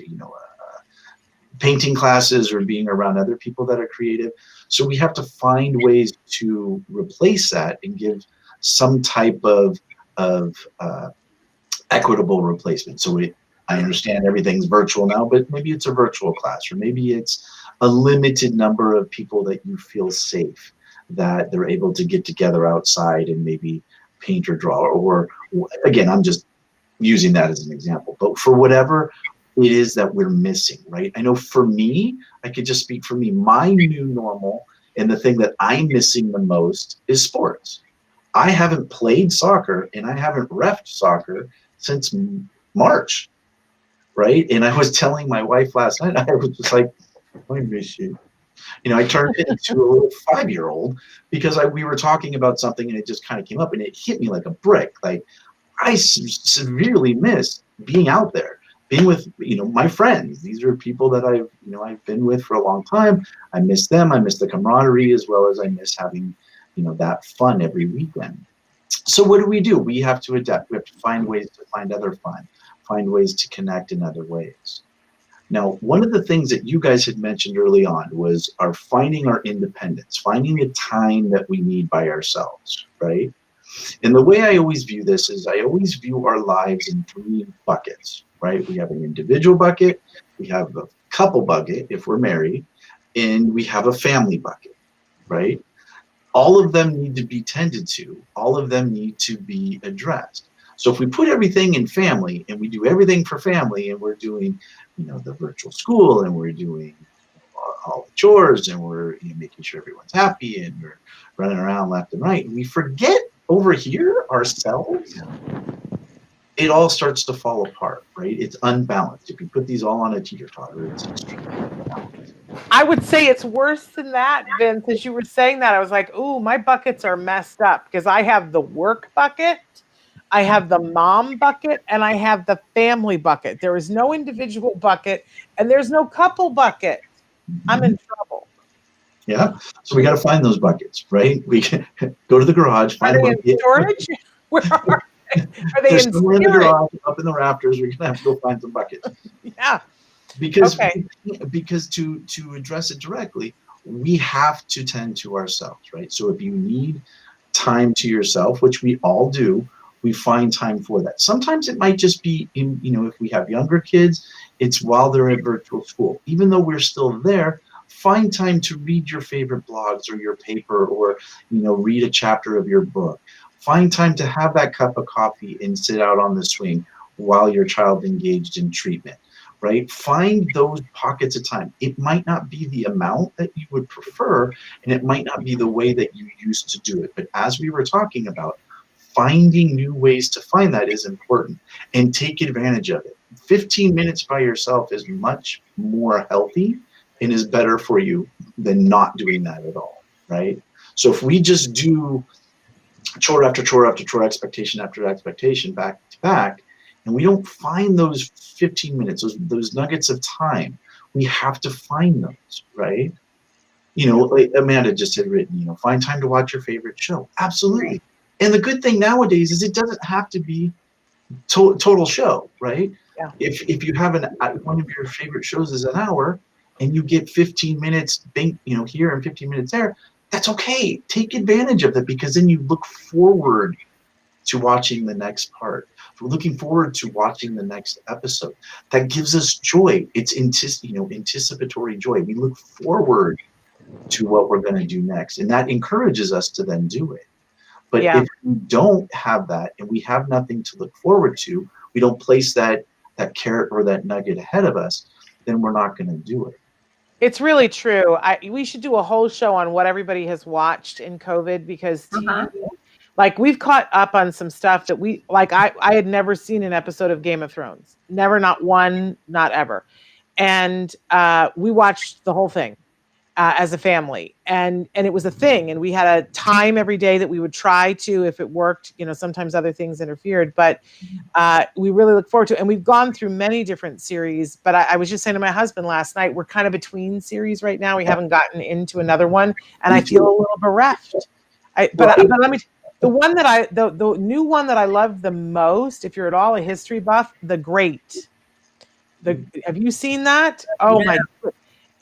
painting classes or being around other people that are creative. So we have to find ways to replace that and give some type of equitable replacement. So I understand everything's virtual now, but maybe it's a virtual class, or maybe it's a limited number of people that you feel safe, that they're able to get together outside and maybe paint or draw, or again, I'm just using that as an example, but for whatever it is that we're missing, right? I know for me, I could just speak for me, my new normal and the thing that I'm missing the most is sports. I haven't played soccer and I haven't reffed soccer since March, right? And I was telling my wife last night, I was just like, I miss you. I turned into a little 5-year-old because we were talking about something and it just kind of came up and it hit me like a brick. Like, I severely miss being out there, being with, my friends. These are people that I've been with for a long time. I miss them. I miss the camaraderie, as well as I miss having, that fun every weekend. So what do? We have to adapt. We have to find ways to find other fun, find ways to connect in other ways. Now, one of the things that you guys had mentioned early on was finding our independence, finding the time that we need by ourselves, right? And the way I always view this is I always view our lives in 3 buckets, right? We have an individual bucket, we have a couple bucket if we're married, and we have a family bucket, right? All of them need to be tended to. All of them need to be addressed. So if we put everything in family and we do everything for family and we're doing, the virtual school and we're doing all the chores, and we're making sure everyone's happy, and we're running around left and right. And we forget over here ourselves. It all starts to fall apart, right? It's unbalanced. If you put these all on a teeter-totter, it's extremely unbalanced. I would say it's worse than that, Vince. As you were saying that, I was like, ooh, my buckets are messed up because I have the work bucket, I have the mom bucket, and I have the family bucket. There is no individual bucket, and there's no couple bucket. I'm in trouble. Yeah. So we got to find those buckets, right? We can go to the garage, find Are a they bucket. in storage? Where are they? Are they in somewhere in the spirit? garage, up in the rafters. We're gonna have to go find some buckets. Yeah. Because Okay. because to address it directly, we have to tend to ourselves, right? So if you need time to yourself, which we all do, we find time for that. Sometimes it might just be in, if we have younger kids, it's while they're in virtual school. Even though we're still there, find time to read your favorite blogs or your paper, or read a chapter of your book. Find time to have that cup of coffee and sit out on the swing while your child engaged in treatment, right? Find those pockets of time. It might not be the amount that you would prefer, and it might not be the way that you used to do it. But as we were talking about, finding new ways to find that is important, and take advantage of it. 15 minutes by yourself is much more healthy and is better for you than not doing that at all, right? So if we just do chore after chore after chore, expectation after expectation, back to back, and we don't find those 15 minutes, those nuggets of time, we have to find those, right? Like Amanda just had written, find time to watch your favorite show. Absolutely. And the good thing nowadays is it doesn't have to be total show, right? Yeah. If you have one of your favorite shows is an hour, and you get 15 minutes, here and 15 minutes there, that's okay. Take advantage of it, because then you look forward to watching the next part. We're looking forward to watching the next episode. That gives us joy. It's anticipatory joy. We look forward to what we're going to do next, and that encourages us to then do it. But if we don't have that, and we have nothing to look forward to, we don't place that carrot or that nugget ahead of us, then we're not going to do it. It's really true. We should do a whole show on what everybody has watched in COVID, because TV, like, we've caught up on some stuff that I had never seen an episode of Game of Thrones. Never, not one, not ever. And we watched the whole thing as a family, and it was a thing. And we had a time every day that we would try to, if it worked, sometimes other things interfered, but we really look forward to it. And we've gone through many different series, but I was just saying to my husband last night, we're kind of between series right now. We haven't gotten into another one, and I feel a little bereft. But let me, the new one that I love the most, if you're at all a history buff, The Great. Have you seen that? Oh, my God.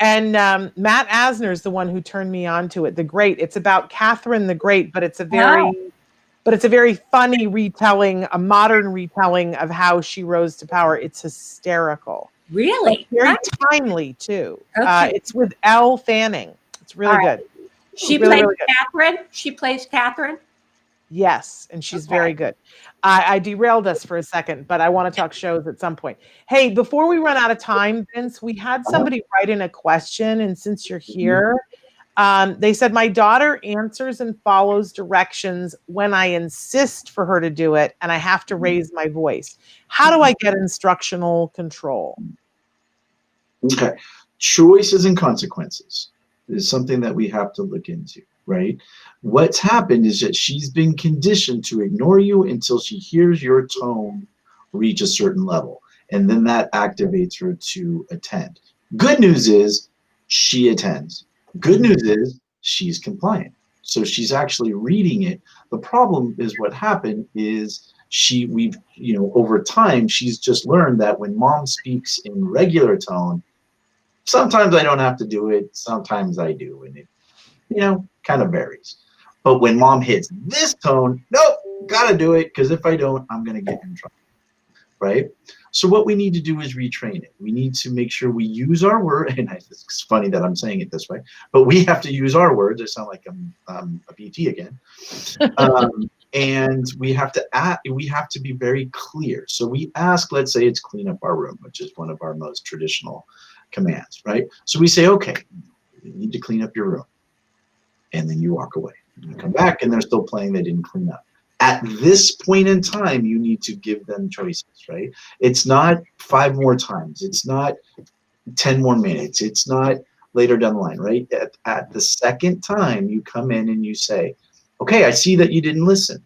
And Matt Asner is the one who turned me on to it. The Great. It's about Catherine the Great, but it's a very funny retelling, a modern retelling of how she rose to power. It's hysterical. Really? But very timely too. Okay. It's with Elle Fanning. It's really good. She really, plays really good. Catherine. She plays Catherine. Yes, and she's very good. I derailed us for a second, but I want to talk shows at some point. Hey, before we run out of time, Vince, we had somebody write in a question, and since you're here, they said, my daughter answers and follows directions when I insist for her to do it, and I have to raise my voice. How do I get instructional control? Okay. Choices and consequences is something that we have to look into, right? What's happened is that she's been conditioned to ignore you until she hears your tone reach a certain level, and then that activates her to attend. Good news is she attends. Good news is she's compliant. So she's actually reading it. The problem is what happened is over time, she's just learned that when mom speaks in regular tone, sometimes I don't have to do it, sometimes I do, and it, kind of varies. But when mom hits this tone, nope, gotta do it, because if I don't, I'm gonna get in trouble, right? So what we need to do is retrain it. We need to make sure we use our word, and it's funny that I'm saying it this way, but we have to use our words. I sound like I'm a PT again. And we have to be very clear. So we ask, let's say it's clean up our room, which is one of our most traditional commands, right? So we say, okay, You need to clean up your room. And then you walk away. You come back and they're still playing, they didn't clean up. At this point in time, you need to give them choices, right? It's not 5 more times. It's not 10 more minutes. It's not later down the line, right? At the second time, you come in and you say, okay, I see that you didn't listen.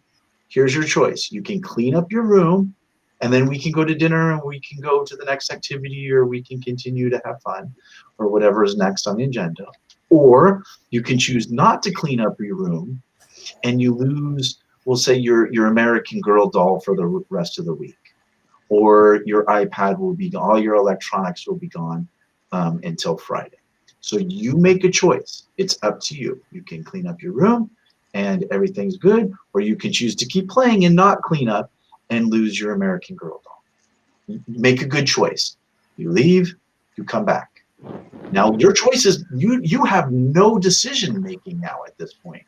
Here's your choice. You can clean up your room, and then we can go to dinner, and we can go to the next activity, or we can continue to have fun, or whatever is next on the agenda. Or you can choose not to clean up your room, and you lose, we'll say, your American Girl doll for the rest of the week. Or your iPad will be gone, all your electronics will be gone until Friday. So you make a choice. It's up to you. You can clean up your room and everything's good, or you can choose to keep playing and not clean up and lose your American Girl doll. You make a good choice. You leave, you come back. Now your choice is, you have no decision making now at this point.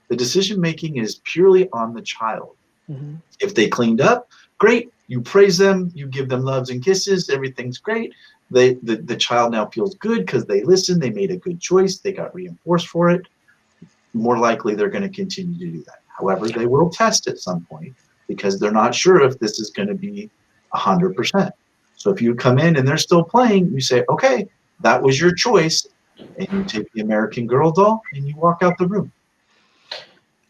The decision making is purely on the child. Mm-hmm. If they cleaned up, great. You praise them, you give them loves and kisses, everything's great. The child now feels good because they listened, they made a good choice, they got reinforced for it. More likely they're going to continue to do that. However, they will test at some point because they're not sure if this is going to be 100%. So if you come in and they're still playing, you say, okay, that was your choice, and you take the American Girl doll and you walk out the room.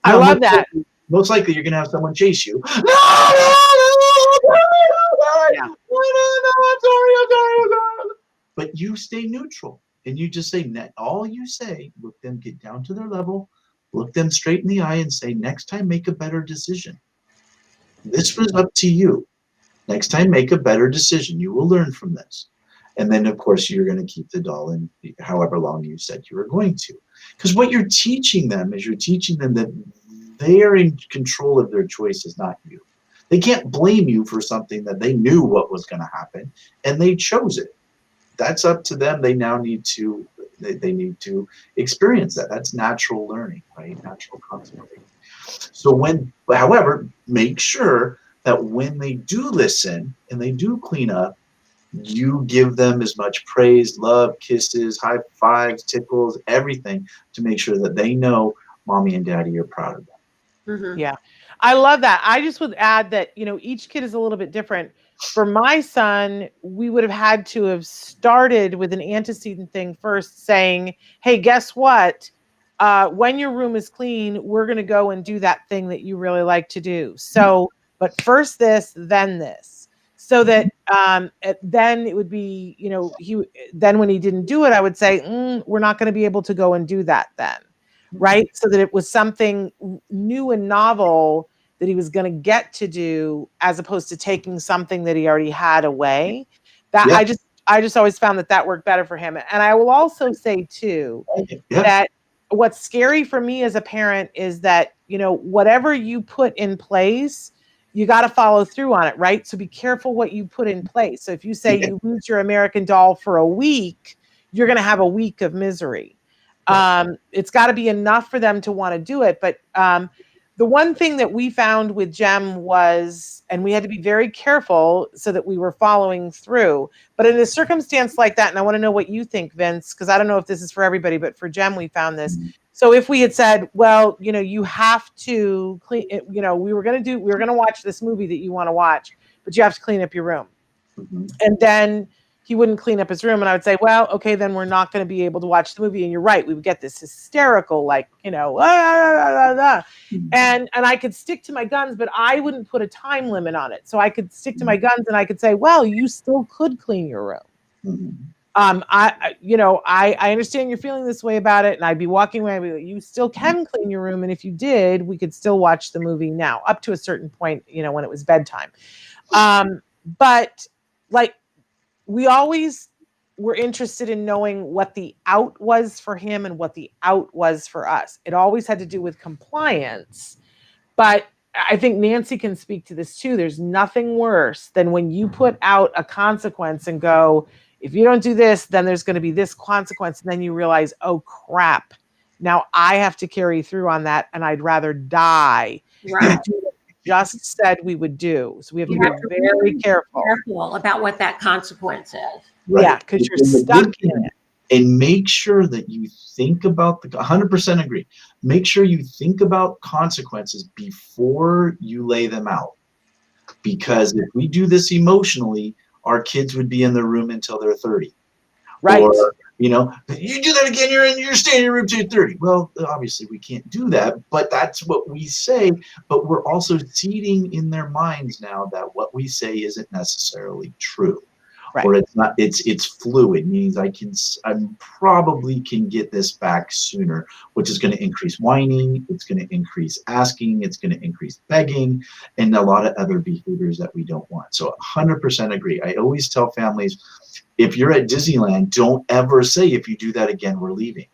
I Now, love that. Most likely you're going to have someone chase you. No, I'm sorry. But you stay neutral and you just say, all you say, look them, get down to their level, look them straight in the eye and say, next time, make a better decision. This was up to you. Next time, make a better decision. You will learn from this. And then, of course, you're going to keep the doll in however long you said you were going to. Because what you're teaching them is you're teaching them that they are in control of their choices, not you. They can't blame you for something that they knew what was going to happen and they chose it. That's up to them. They now need to experience that. That's natural learning, right? Natural consequence. So however, make sure that when they do listen and they do clean up, you give them as much praise, love, kisses, high fives, tickles, everything to make sure that they know mommy and daddy are proud of them. Mm-hmm. Yeah, I love that. I just would add that, each kid is a little bit different. For my son, we would have had to have started with an antecedent thing first, saying, hey, guess what? When your room is clean, we're going to go and do that thing that you really like to do. So, but first this, then this. So that then it would be, then when he didn't do it, I would say, we're not going to be able to go and do that then. Right. So that it was something new and novel that he was going to get to do, as opposed to taking something that he already had away. That yeah. I just always found that worked better for him. And I will also say too, that what's scary for me as a parent is that, whatever you put in place, you got to follow through on it. Right. So be careful what you put in place. So if you say you lose your American doll for a week, you're going to have a week of misery. It's got to be enough for them to want to do it. But the one thing that we found with Jem was, and we had to be very careful so that we were following through, but in a circumstance like that, and I want to know what you think, Vince, because I don't know if this is for everybody, but for Jem, we found this. Mm-hmm. So if we had said, well, you have to clean, we were going to watch this movie that you want to watch, but you have to clean up your room. Mm-hmm. And then he wouldn't clean up his room. And I would say, well, okay, then we're not going to be able to watch the movie. And you're right. We would get this hysterical, and I could stick to my guns, but I wouldn't put a time limit on it. So I could stick to my guns and I could say, well, you still could clean your room. Mm-hmm. I understand you're feeling this way about it. And I'd be walking away. I'd be like, you still can clean your room. And if you did, we could still watch the movie now up to a certain point, when it was bedtime. But we always were interested in knowing what the out was for him and what the out was for us. It always had to do with compliance. But I think Nancy can speak to this too. There's nothing worse than when you put out a consequence and go, if you don't do this, then there's going to be this consequence. And then you realize, oh, crap. Now I have to carry through on that. And I'd rather die than do what we just said we would do. So we have to be very careful about what that consequence is. Right. Yeah, because you're stuck in it. And make sure that you think about 100% agree. Make sure you think about consequences before you lay them out. Because if we do this emotionally, our kids would be in the room until they're 30. Right. Or, you do that again, you're staying in your room till you're 30. Well, obviously we can't do that, but that's what we say. But we're also seeding in their minds now that what we say isn't necessarily true. Right. Or it's not, it's fluid, means I probably can get this back sooner, which is going to increase whining, it's going to increase asking, it's going to increase begging, and a lot of other behaviors that we don't want. So 100% agree. I always tell families, if you're at Disneyland, don't ever say, if you do that again, we're leaving.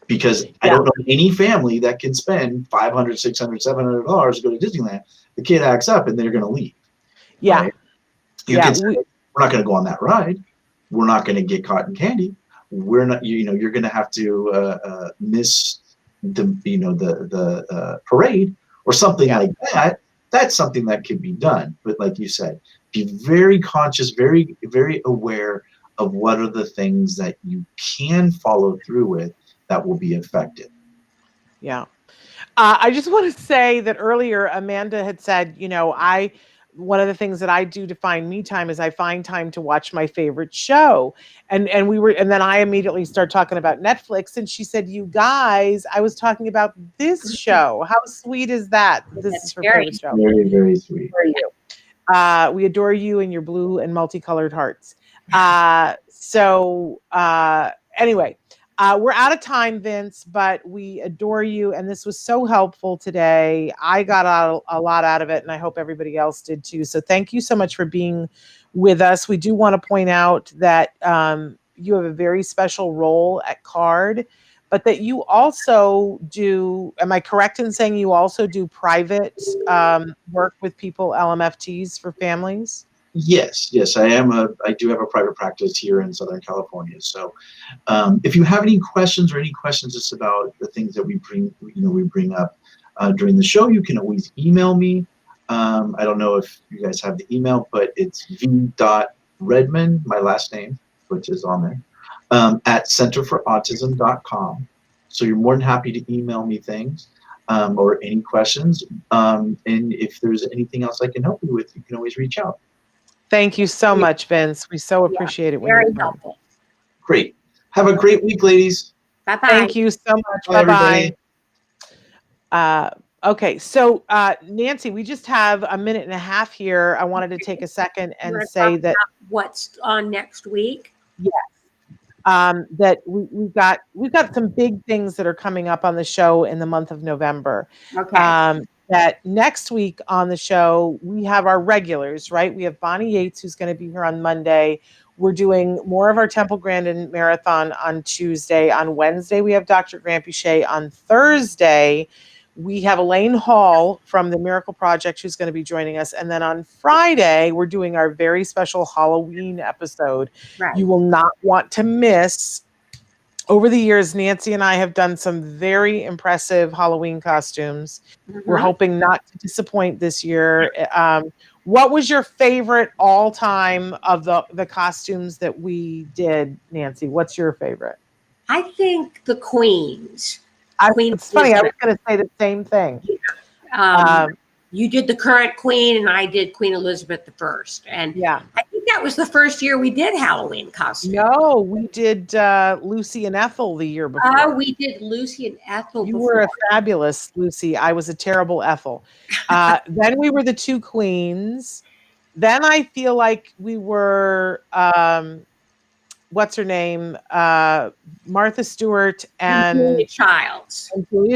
Because I don't know any family that can spend $500, $600, $700 to go to Disneyland. The kid acts up and they're going to leave. Yeah. Right? You can say, we're not going to go on that ride. We're not going to get cotton candy. We're not, you're going to have to miss the parade or something like that. That's something that could be done. But like you said, be very conscious, very, very aware of what are the things that you can follow through with that will be effective. Yeah. I just want to say that earlier, Amanda had said, one of the things that I do to find me time is I find time to watch my favorite show. And then I immediately start talking about Netflix. And she said, you guys, I was talking about this show. How sweet is that? This is her favorite show. Very, very sweet. For you. We adore you and your blue and multicolored hearts. Anyway, we're out of time, Vince, but we adore you. And this was so helpful today. I got a lot out of it, and I hope everybody else did too. So thank you so much for being with us. We do want to point out that you have a very special role at CARD, but that you also do, am I correct in saying you also do private work with people, LMFTs for families? Yes, I do have a private practice here in Southern California. So if you have any questions just about the things that we bring up during the show, you can always email me. I don't know if you guys have the email, but it's v.redmond, my last name, which is on there, at centerforautism.com. So you're more than happy to email me things or any questions. And if there's anything else I can help you with, you can always reach out. Thank you so much, Vince. We so appreciate it. Very helpful. Great. Have a great week, ladies. Bye-bye. Thank you so much. Bye-bye. Okay, so Nancy, we just have a minute and a half here. I wanted to take a second and say that what's on next week. Yes. That we've got some big things that are coming up on the show in the month of November. Okay. That next week on the show, we have our regulars, right? We have Bonnie Yates, who's going to be here on Monday. We're doing more of our Temple Grandin Marathon on Tuesday. On Wednesday, we have Dr. Grant Boucher. On Thursday, we have Elaine Hall from the Miracle Project who's going to be joining us. And then on Friday, we're doing our very special Halloween episode. Right. You will not want to miss. Over the years, Nancy and I have done some very impressive Halloween costumes. Mm-hmm. We're hoping not to disappoint this year. What was your favorite all-time of the costumes that we did, Nancy? What's your favorite? I think the Queens. It's funny. I was going to say the same thing. Yeah. You did the current Queen, and I did Queen Elizabeth I. And yeah, I think that was the first year we did Halloween costumes. No, we did Lucy and Ethel the year before. Oh, we did Lucy and Ethel. You were a fabulous Lucy. I was a terrible Ethel. Then we were the two queens. Then I feel like we were, what's her name? Martha Stewart and Julia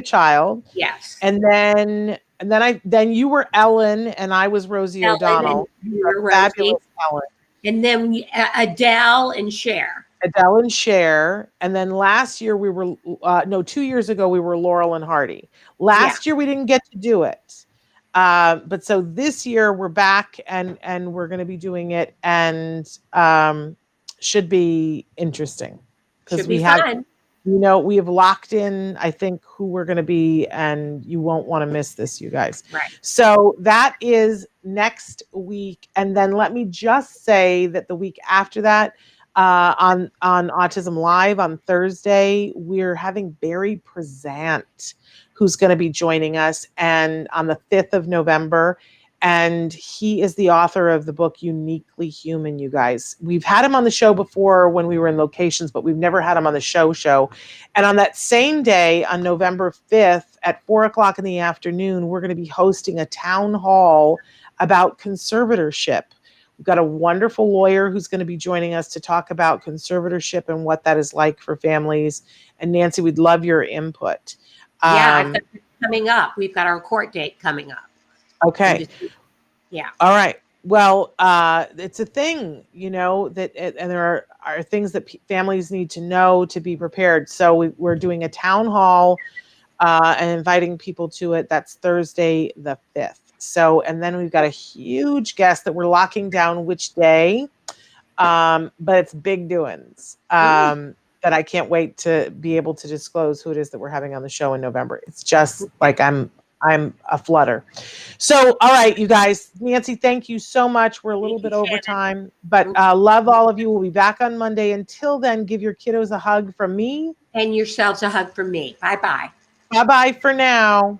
Child. Yes. And then you were Ellen and I was Rosie O'Donnell. You were fabulous Ellen. And then Adele and Cher. And then last year we were 2 years ago we were Laurel and Hardy. Last year we didn't get to do it. But so this year we're back and we're going to be doing it and should be interesting because we have we have locked in, I think, who we're going to be, and you won't want to miss this, you guys. Right. So that is next week. And then let me just say that the week after that, on Autism-Live on Thursday. We're having Barry Present, who's going to be joining us, and on the 5th of November. And he is the author of the book Uniquely Human, you guys. We've had him on the show before when we were in locations, but we've never had him on the show. And on that same day, on November 5th at 4:00 in the afternoon, we're going to be hosting a town hall about conservatorship. We've got a wonderful lawyer who's going to be joining us to talk about conservatorship and what that is like for families. And Nancy, we'd love your input. Yeah, it's coming up. We've got our court date coming up. Okay. Yeah. All right. Well, it's a thing, you know, that, and there are things that families need to know to be prepared. So we're doing a town hall and inviting people to it. That's Thursday the 5th. So, and then we've got a huge guest that we're locking down which day, but it's big doings that I can't wait to be able to disclose who it is that we're having on the show in November. It's just like I'm a flutter. So, all right, you guys, Nancy, thank you so much. We're a little bit over time, but love all of you. We'll be back on Monday. Until then, give your kiddos a hug from me. And yourselves a hug from me. Bye-bye. Bye-bye for now.